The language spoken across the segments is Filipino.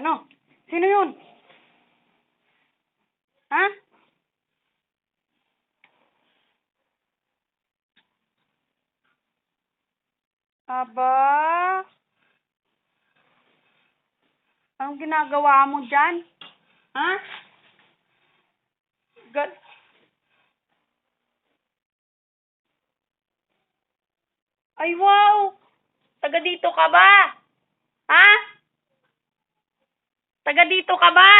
Ano? Sino yun? Ha? Aba? Anong ginagawa mo dyan? Ha? Gat Ay, wow! Taga dito ka ba? Ha? Taga dito ka ba?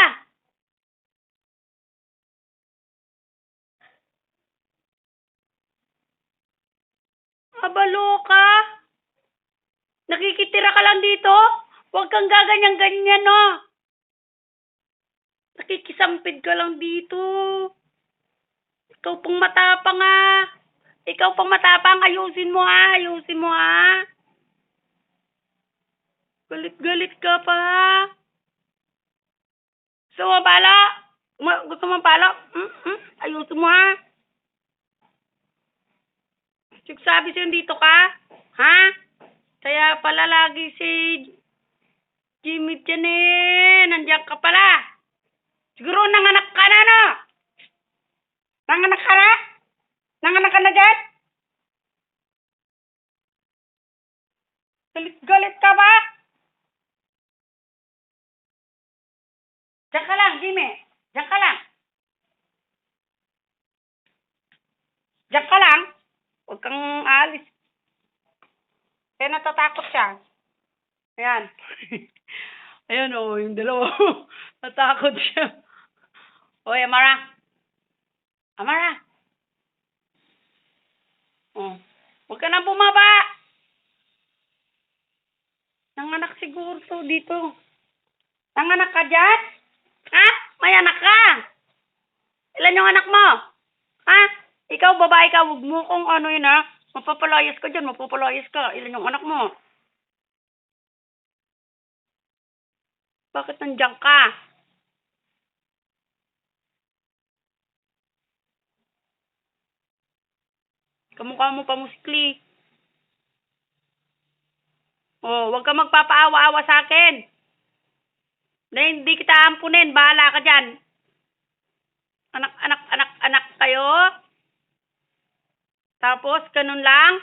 Aba, loka? Nakikitira ka lang dito? Huwag kang gaganyan-ganyan, no? Nakikisampid ka lang dito. Ikaw pang matapang, ah. Ikaw pang matapang. Ayusin mo, ha? Ayusin mo, ha? Galit-galit ka pa. Gusto mo pala? Gusto mo pala? Ayusin mo, ha? Sabi sa'yo dito ka? Ha? Kaya pala lagi si Jimmy dyan eh. Nandiyan ka pala. Siguro nanganak ka na, no? Nanganak ka na? Nanganak ka na dyan? Galit-galit ka ba? Diyan ka lang, Jimmy. Diyan ka lang. Diyan ka lang. Huwag kang alis. Kaya natatakot siya. Ayan. Ayan o, yung dalawa. Natakot siya. Oy, Amara. Amara. Oh. Huwag ka na bumaba. Nanganak siguro to dito. Nanganak ka dyan? Ha? May anak ka? Ilan yung anak mo? Ha? Ikaw, babae ka, huwag mo kung ano yun, ha? Mapapalayas ka dyan, mapapalayas ka. Ilan yung anak mo? Bakit nandiyan ka? Kamukha mo pa musikli. Oh, huwag ka magpapaawa-awa sa akin. Na hindi kita ampunin, bahala ka dyan. Anak kayo? Tapos, ganun lang?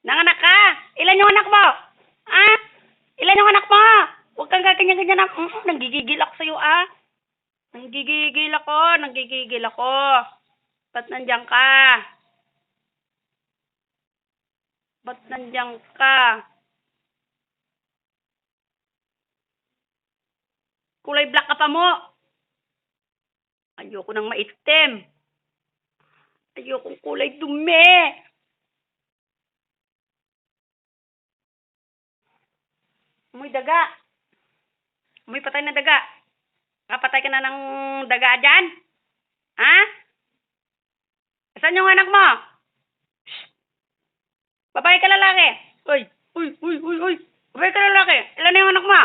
Nanganak ka? Ilan yung anak mo? Ah? Ilan yung anak mo? Huwag kang gaganyan-ganyan na. Nanggigigil ako sa'yo, ah. Nanggigigil ako. Ba't nandiyan ka? Ba't nandiyan ka? Kulay black ka pa mo. Ayoko nang maitim. Ayokong kulay dumi. Amoy daga. Amoy patay na daga. Kapatay ka na ng daga dyan? Ha? Saan yung anak mo? Shh. Babae ka lalaki? Uy. Babae ka lalaki? Ilan na yung anak mo?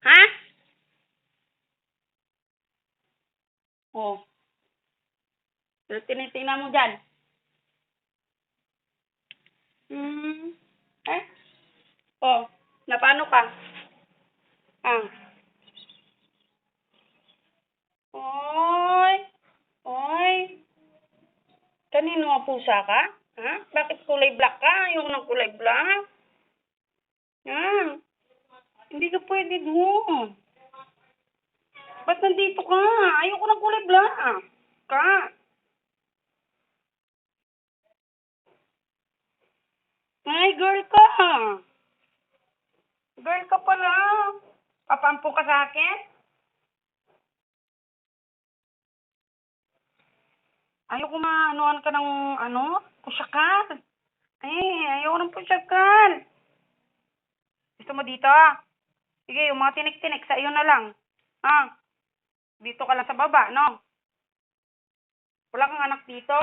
Ha? Oh. Tinitingnan mo dyan. Eh? Oh. Napano ka? Ah. Oy. Kanino nga pusa ka? Ha? Bakit kulay black ka? Ayoko ng kulay black. Hindi ka pwede doon. Ba't nandito ka? Ayoko ng kulay black. Ka. Ay, girl ka. Girl ka pala. Papampo ka sa akin? Ayoko maanuan ka ng pusyakal. Ayoko ng pusyakal. Gusto mo dito? Sige, yung mga tinik-tinik sa iyo na lang. Dito ka lang sa baba, no? Wala kang anak dito?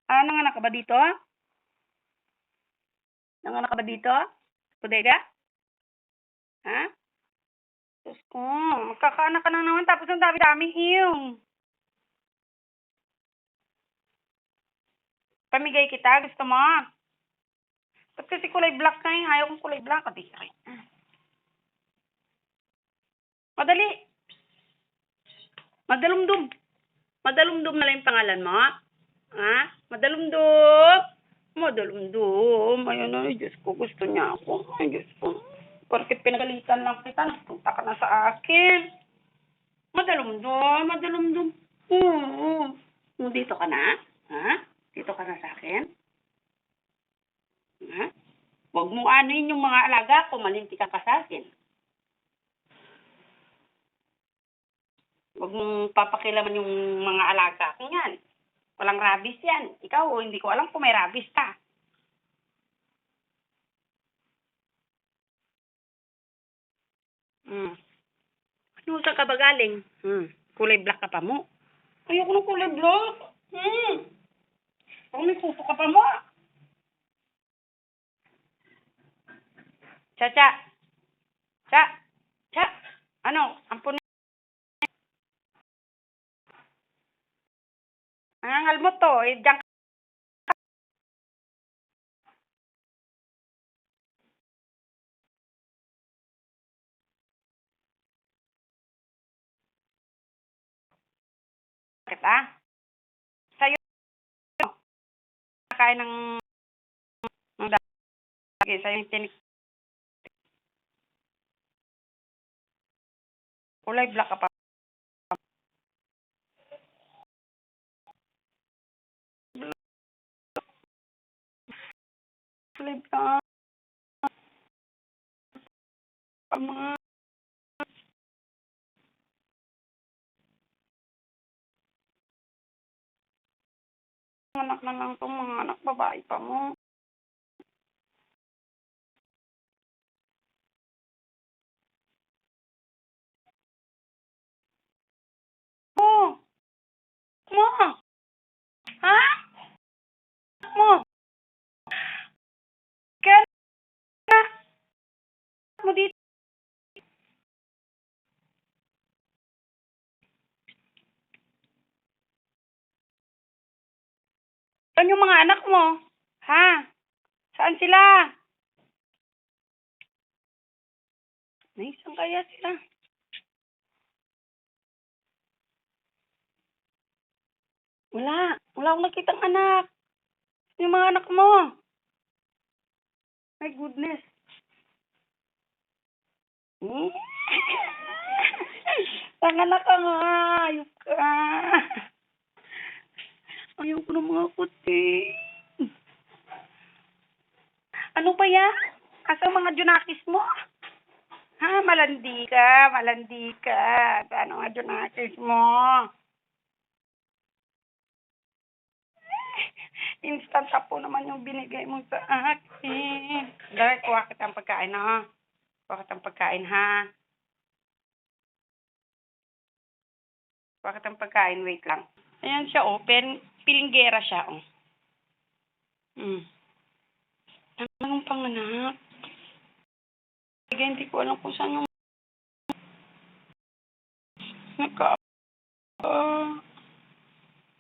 Nanganak ka ba dito? Nanganak ka ba dito? Bodega? Ha? Diyos ko, magkakaanak ka na naman tapos ang dami-dami iyong. Pamigay kita, gusto mo? Ba't kasi kulay black na eh? Ayaw kong kulay black. Kadiri. Madali. Madalumdum. Madalumdum na lang yung pangalan mo. Ha? Madalumdum. Madalumdum. Ayun na, Diyos ko, gusto niya ako. Ay, Diyos ko. Porkit pinagalitan lang kita, nagpunta ka na sa akin. Madalumdum, madalumdum. Oo. Dito ka na? Ha? Dito ka na sa akin? Ha? Huwag mo anuin yung mga alaga ko, malinti ka sa akin. Huwag mong papakilaman yung mga alaga ko yan. Walang rabies yan. Ikaw, hindi ko alam kung may rabies ka. Ano saan ka ba galing? Kulay black ka pa mo. Ayoko ng kulay black. Ako may kupo ka pa mo. Cha. Cha. Ano? Ampun. Ang angal mo to. Diyan kita. Sa'yo. Kakain ng dagi. Sa'yo yung tinik. Kulay black ka pa. Kulay black. Mga anak na lang itong mga anak babae pa mo. Mo. Ha? Mo. Kaya na. Mo dito. Saan yung mga anak mo? Ha? Saan sila? Saan kaya sila? Wala. Wala akong nakitang anak. Yung mga anak mo. My goodness. Panganak ka nga. Ayok ka. Ayaw ko ng mga kuti. Ano ba yan? Asa mga junakis mo? Ha? Malandi ka. Malandi ka. Ano nga junakis mo? Instant po naman yung binigay mo sa akin. Dahil kuha kita ang pagkain, ha? Kuha kita ang pagkain, ha? Kuha kita ang pagkain, wait lang. Ayan siya, oh. Pilinggera siya, oh. Anong panganak? Sige, hindi ko alam kung saan yung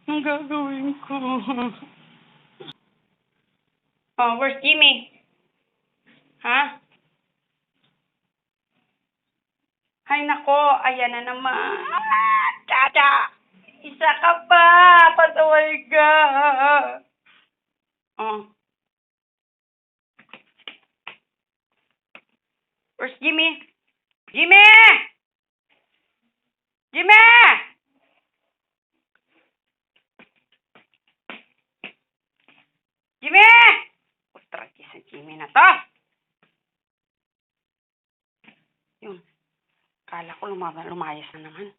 ang gagawin ko. Oh, where's Jimmy? Ha? Ay, nako. Ayan na naman. Chacha! Isa ka pa! Pasaway ka! Oh. Where's Jimmy? Jimmy! Jimmy! Jimmy! Putraki sa Jimmy na to. Yun. Kala ko lumayas na naman.